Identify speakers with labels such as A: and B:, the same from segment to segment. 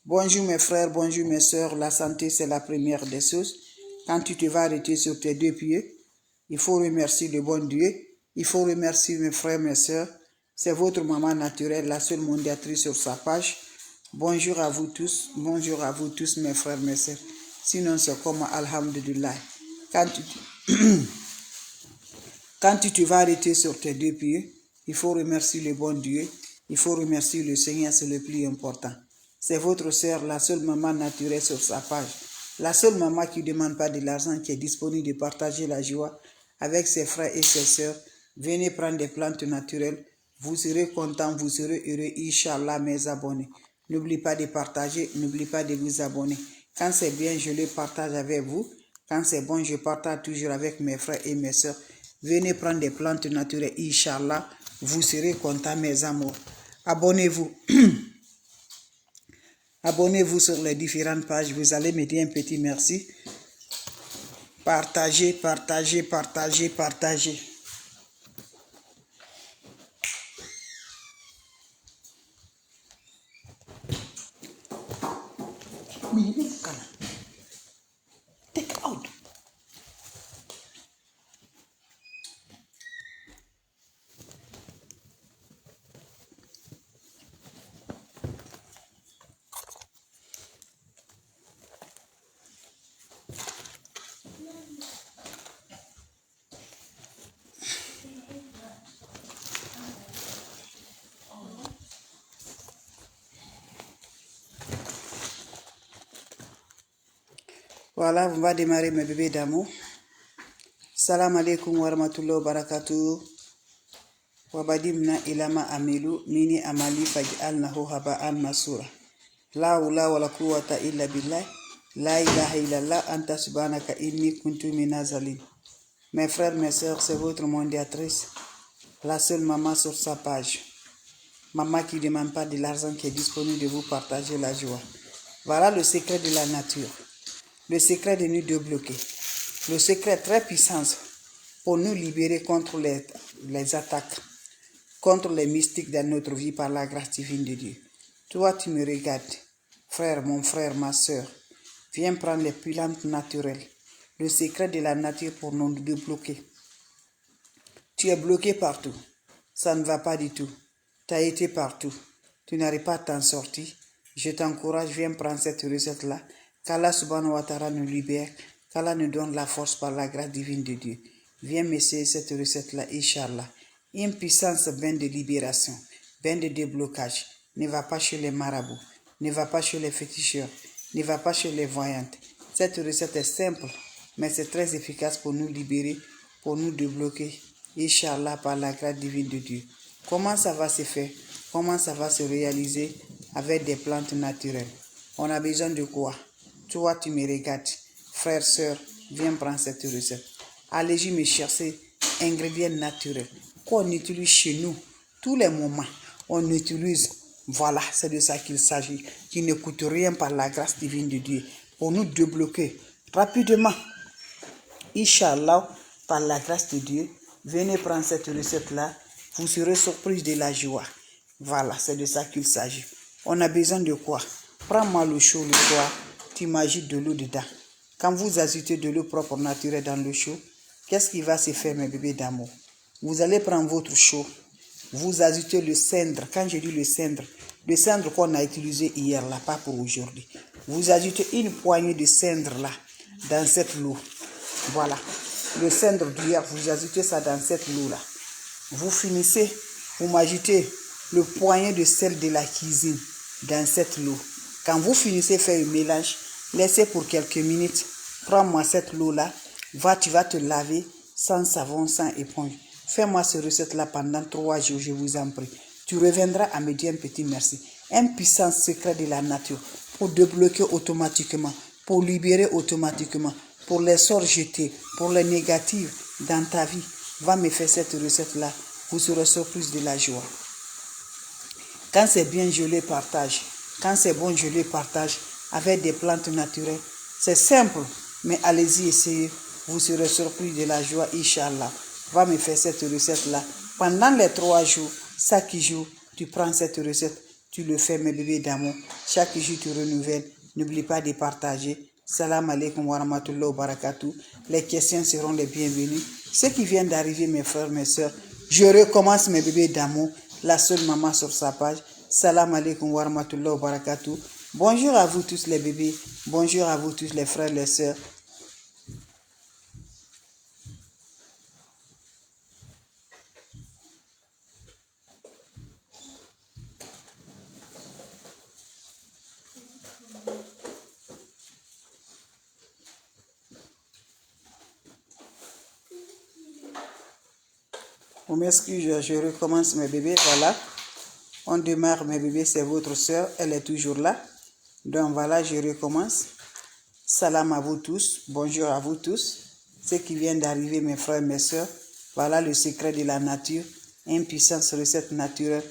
A: Bonjour mes frères, bonjour mes soeurs. La santé, c'est la première des choses. Quand tu te vas arrêter sur tes deux pieds, il faut remercier le bon Dieu. Il faut remercier mes frères, mes soeurs. C'est votre maman naturelle, la seule mondiatrice sur sa page. Bonjour à vous tous mes frères, mes soeurs. Sinon, c'est comme Alhamdulillah. Quand tu te vas arrêter sur tes deux pieds, il faut remercier le bon Dieu. Il faut remercier le Seigneur, c'est le plus important. C'est votre sœur, la seule maman naturelle sur sa page. La seule maman qui ne demande pas de l'argent, qui est disponible de partager la joie avec ses frères et ses sœurs. Venez prendre des plantes naturelles. Vous serez contents, vous serez heureux, Inch'Allah, mes abonnés. N'oubliez pas de partager, n'oubliez pas de vous abonner. Quand c'est bien, je le partage avec vous. Quand c'est bon, je partage toujours avec mes frères et mes sœurs. Venez prendre des plantes naturelles, Inch'Allah. Vous serez contents, mes amours. Abonnez-vous. Abonnez-vous sur les différentes pages. Vous allez me dire un petit merci. Partagez, partagez, partagez, partagez. Take out. Voilà, on va démarrer mes bébés d'amour. Salam alaikum wa rahmatullahi wa barakatuh. Wabadimna ilama amilu mini amali faj'alnahu haba'an masura. La hawla wa la quwwata illa billah. La ilaha illallah anta subhanaka inni kuntu minaz zalimin. Mes frères, mes sœurs, c'est votre mondiatrice, la seule maman sur sa page. Maman qui ne demande pas de l'argent, qui est disponible de vous partager la joie. Voilà le secret de la nature. Le secret de nous débloquer. Le secret très puissant pour nous libérer contre les attaques, contre les mystiques dans notre vie par la grâce divine de Dieu. Toi, tu me regardes, frère, mon frère, ma soeur. Viens prendre les plantes naturelles. Le secret de la nature pour nous débloquer. Tu es bloqué partout. Ça ne va pas du tout. Tu as été partout. Tu n'arrives pas à t'en sortir. Je t'encourage, viens prendre cette recette-là. Qu'Allah subhanahu wa ta'ala nous libère. Qu'Allah nous donne la force par la grâce divine de Dieu. Viens m'essayer cette recette-là, Inch'Allah. Une puissance bien de libération, bien de déblocage. Ne va pas chez les marabouts. Ne va pas chez les féticheurs. Ne va pas chez les voyantes. Cette recette est simple, mais c'est très efficace pour nous libérer, pour nous débloquer. Inch'Allah, par la grâce divine de Dieu. Comment ça va se faire? Comment ça va se réaliser avec des plantes naturelles? On a besoin de quoi? Toi, tu me regardes. Frère, soeur, viens prendre cette recette. Allez-y me chercher ingrédients naturels qu'on utilise chez nous tous les moments. On utilise, voilà, c'est de ça qu'il s'agit, qui ne coûte rien par la grâce divine de Dieu, pour nous débloquer rapidement. Inch'Allah, par la grâce de Dieu, venez prendre cette recette-là, vous serez surpris de la joie. Voilà, c'est de ça qu'il s'agit. On a besoin de quoi? Prends-moi le chaud le soir, tu m'agites de l'eau dedans. Quand vous ajoutez de l'eau propre naturelle dans le chaud, qu'est-ce qui va se faire, mes bébés d'amour? Vous allez prendre votre chaud, vous ajoutez le cendre. Quand je dis le cendre qu'on a utilisé hier, là, pas pour aujourd'hui. Vous ajoutez une poignée de cendre là, dans cette eau. Voilà, le cendre d'hier, vous ajoutez ça dans cette eau-là. Vous finissez, vous m'ajoutez le poignet de sel de la cuisine dans cette eau. Quand vous finissez faire le mélange, laissez pour quelques minutes. Prends-moi cette eau-là, tu vas te laver sans savon, sans éponge. Fais-moi cette recette-là pendant 3 jours, je vous en prie. Tu reviendras à me dire un petit merci. Un puissant secret de la nature pour débloquer automatiquement, pour libérer automatiquement, pour les sorts jetés, pour les négatifs dans ta vie. Va me faire cette recette-là, vous serez surpris de la joie. Quand c'est bien, je les partage. Quand c'est bon, je les partage avec des plantes naturelles. C'est simple, mais allez-y essayer. Vous serez surpris de la joie, Inch'Allah. Va me faire cette recette-là. Pendant les 3 jours, chaque jour, tu prends cette recette. tu le fais, mes bébés d'amour. Chaque jour, tu renouvelles. N'oublie pas de partager. Salam alaikum wa rahmatullahi wa barakatuh. Les questions seront les bienvenues. Ceux qui viennent d'arriver, mes frères, mes soeurs, je recommence, mes bébés d'amour. La seule maman sur sa page. Salam alaikum wa rahmatullahi wa barakatuh. Bonjour à vous tous les bébés. Bonjour à vous tous les frères, les soeurs. On m'excuse, je recommence mes bébés, voilà. On démarre mes bébés, c'est votre soeur, elle est toujours là. Donc voilà, je recommence. Salam à vous tous, bonjour à vous tous. Ceux qui viennent d'arriver, mes frères, mes soeurs. Voilà le secret de la nature, une puissance recette naturelle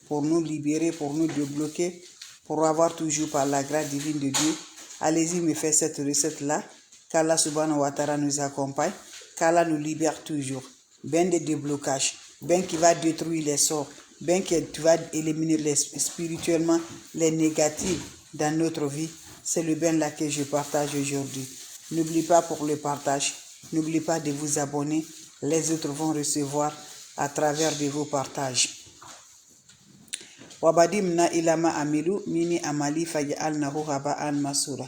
A: pour nous libérer, pour nous débloquer, pour avoir toujours par la grâce divine de Dieu. Allez-y me faire cette recette-là, qu'Allah subhanahu wa ta'ala nous accompagne, qu'Allah nous libère toujours. Ben de déblocage, ben qui va détruire les sorts, ben qui va éliminer spirituellement les négatifs dans notre vie. C'est le bien là que je partage aujourd'hui. N'oublie pas pour le partage, n'oublie pas de vous abonner. Les autres vont recevoir à travers de vos partages. Wabadimna ilama amilu mini amali faj'alnahu haba'an masura.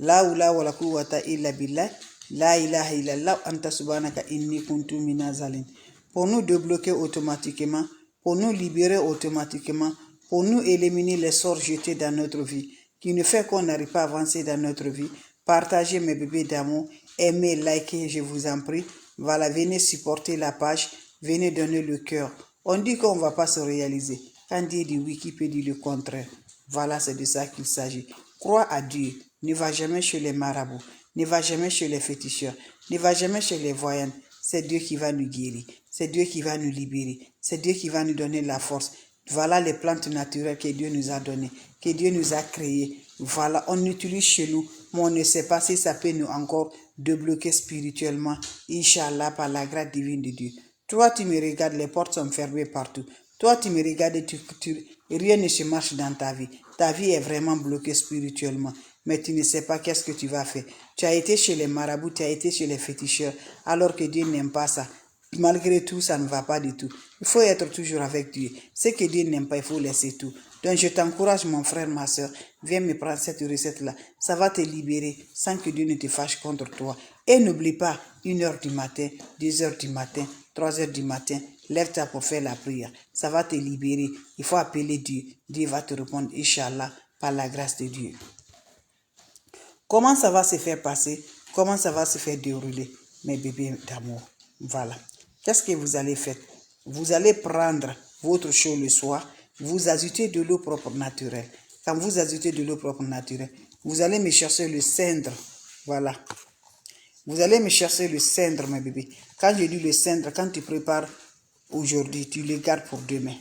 A: La hawla wala quwwata illa billah. La ilaha illallah anta subhanaka inni kuntu minazalin. Pour nous débloquer automatiquement, pour nous libérer automatiquement, pour nous éliminer les sorts jetés dans notre vie, qui ne fait qu'on n'arrive pas à avancer dans notre vie. Partagez mes bébés d'amour, aimez, likez, je vous en prie. Voilà, venez supporter la page, venez donner le cœur. On dit qu'on ne va pas se réaliser. Quand Dieu dit oui, qui peut dire le contraire? Voilà, c'est de ça qu'il s'agit. Crois à Dieu, ne va jamais chez les marabouts. Ne va jamais chez les féticheurs. Ne va jamais chez les voyants. C'est Dieu qui va nous guérir. C'est Dieu qui va nous libérer. C'est Dieu qui va nous donner la force. Voilà les plantes naturelles que Dieu nous a données, que Dieu nous a créées. Voilà, on utilise chez nous, mais on ne sait pas si ça peut nous encore débloquer spirituellement. Inch'Allah, par la grâce divine de Dieu. Toi, tu me regardes, les portes sont fermées partout. Toi, tu me regardes et rien ne se marche dans ta vie. Ta vie est vraiment bloquée spirituellement. Mais tu ne sais pas qu'est-ce que tu vas faire. Tu as été chez les marabouts, tu as été chez les féticheurs, alors que Dieu n'aime pas ça. Malgré tout, ça ne va pas du tout. Il faut être toujours avec Dieu. Ce que Dieu n'aime pas, il faut laisser tout. Donc je t'encourage, mon frère, ma soeur, viens me prendre cette recette-là. Ça va te libérer sans que Dieu ne te fâche contre toi. Et n'oublie pas, 1h du matin, 2h du matin, 3h du matin, lève-toi pour faire la prière. Ça va te libérer. Il faut appeler Dieu. Dieu va te répondre, Inch'Allah, par la grâce de Dieu. Comment ça va se faire passer? Comment ça va se faire dérouler, mes bébés d'amour? Voilà. Qu'est-ce que vous allez faire? Vous allez prendre votre chaud le soir, vous ajoutez de l'eau propre naturelle. Quand vous ajoutez de l'eau propre naturelle, vous allez me chercher le cendre. Voilà. Vous allez me chercher le cendre, mes bébés. Quand je dis le cendre, quand tu prépares aujourd'hui, tu le gardes pour demain.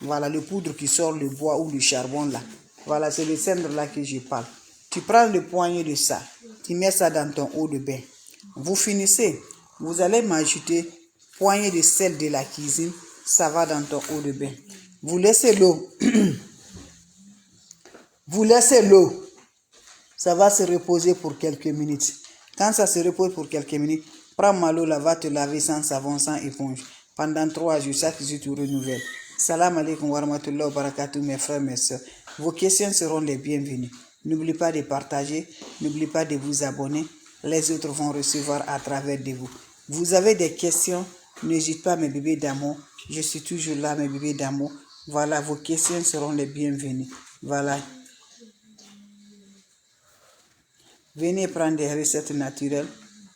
A: Voilà, le poudre qui sort, le bois ou le charbon là. Voilà, c'est le cendre là que je parle. Tu prends le poignet de ça, tu mets ça dans ton eau de bain. Vous finissez, vous allez m'ajouter poignée de sel de la cuisine, ça va dans ton eau de bain. Vous laissez l'eau. Vous laissez l'eau. Ça va se reposer pour quelques minutes. Quand ça se repose pour quelques minutes, prends ma l'eau là, va te laver sans savon, sans éponge. Pendant 3 jours, chaque jour tu renouvelles. Salam alaikum wa rahmatullahi wa barakatuh, mes frères, mes soeurs. Vos questions seront les bienvenues. N'oubliez pas de partager, n'oubliez pas de vous abonner. Les autres vont recevoir à travers de vous. Vous avez des questions, n'hésitez pas, mes bébés d'amour. Je suis toujours là, mes bébés d'amour. Voilà, vos questions seront les bienvenues. Voilà. Venez prendre des recettes naturelles.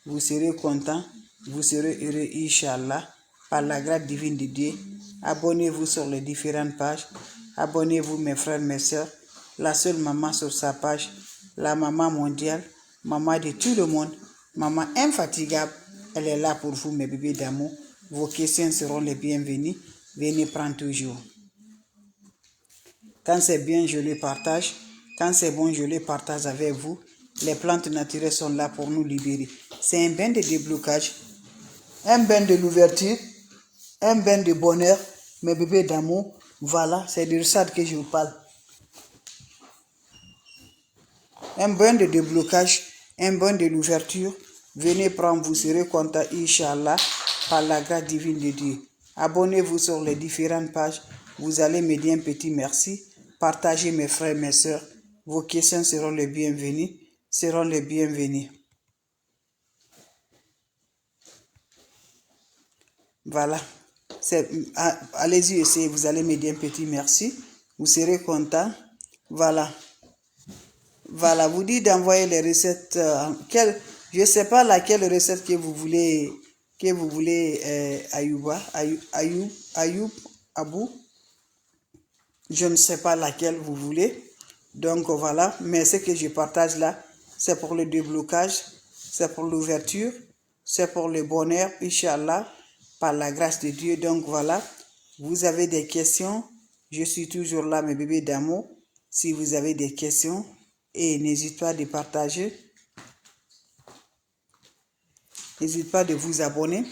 A: Vous serez content, vous serez heureux, Inch'Allah, par la grâce divine de Dieu. Abonnez-vous sur les différentes pages. Abonnez-vous, mes frères, mes soeurs. La seule maman sur sa page, la maman mondiale, maman de tout le monde, maman infatigable, elle est là pour vous, mes bébés d'amour. Vos questions seront les bienvenues. Venez prendre toujours. Quand c'est bien, je les partage. Quand c'est bon, je les partage avec vous. Les plantes naturelles sont là pour nous libérer. C'est un bain de déblocage, un bain de l'ouverture, un bain de bonheur, mes bébés d'amour. Voilà, c'est de ça que je vous parle. un bon de déblocage, un bon de l'ouverture. Venez prendre, vous serez content, Inch'Allah, par la grâce divine de Dieu. Abonnez-vous sur les différentes pages. Vous allez me dire un petit merci. Partagez mes frères et mes sœurs. Vos questions seront les bienvenues. Voilà. Allez-y, essayez. Vous allez me dire un petit merci. Vous serez content. Voilà. Voilà. Vous dites d'envoyer les recettes. Je ne sais pas laquelle recette que vous voulez. Abou. Je ne sais pas laquelle vous voulez. Donc voilà. Mais ce que je partage là, c'est pour le déblocage. C'est pour l'ouverture. C'est pour le bonheur. Inch'Allah. Par la grâce de Dieu. Donc voilà, vous avez des questions, je suis toujours là, mes bébés d'amour. Si vous avez des questions, et n'hésitez pas de partager, n'hésitez pas de vous abonner,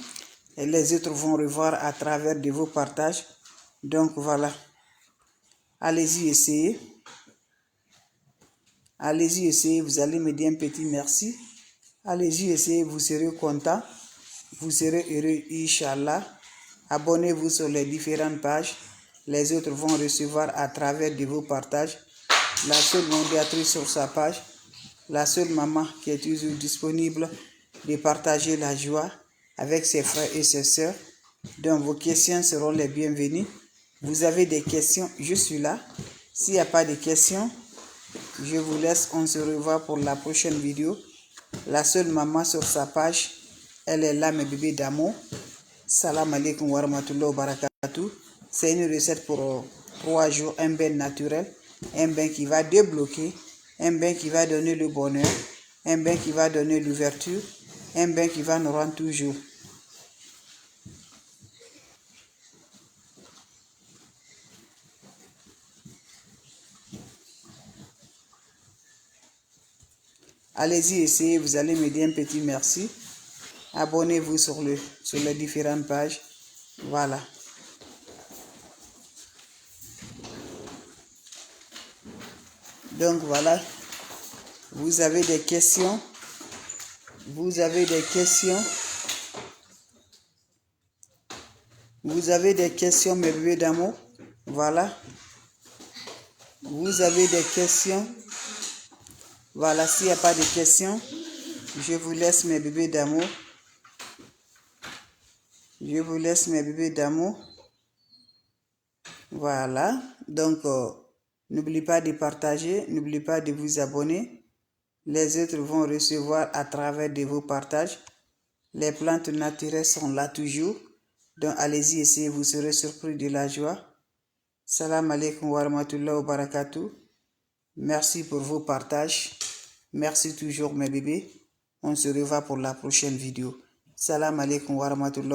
A: et les autres vont revoir à travers de vos partages. Donc voilà, allez-y essayer. Allez-y essayer, vous allez me dire un petit merci. Allez-y essayer, vous serez content, vous serez heureux, Inch'Allah. Abonnez-vous sur les différentes pages. Les autres vont recevoir à travers de vos partages. La seule modératrice sur sa page, la seule maman qui est toujours disponible de partager la joie avec ses frères et ses sœurs. Donc vos questions seront les bienvenues. Vous avez des questions, je suis là. S'il n'y a pas de questions, je vous laisse. On se revoit pour la prochaine vidéo. La seule maman sur sa page, elle est là, mes bébés d'amour. Salam alaikum wa rahmatullahi wa barakatuh. C'est une recette pour 3 jours, un bain naturel, un bain qui va débloquer, un bain qui va donner le bonheur, un bain qui va donner l'ouverture, un bain qui va nous rendre toujours. Allez-y, essayez, vous allez me dire un petit merci. Abonnez-vous sur les différentes pages. Voilà. Donc voilà, vous avez des questions. Vous avez des questions. Vous avez des questions, mes bébés d'amour. Voilà. Vous avez des questions. Voilà, s'il n'y a pas de questions, je vous laisse, mes bébés d'amour. Je vous laisse, mes bébés d'amour. Voilà. Donc, n'oubliez pas de partager. N'oubliez pas de vous abonner. Les autres vont recevoir à travers de vos partages. Les plantes naturelles sont là toujours. Donc, allez-y, essayez, vous serez surpris de la joie. Salam alaikum wa rahmatullahi wa barakatuh. Merci pour vos partages. Merci toujours, mes bébés. On se revoit pour la prochaine vidéo. Salam alaikum wa rahmatullahi wa barakatuh.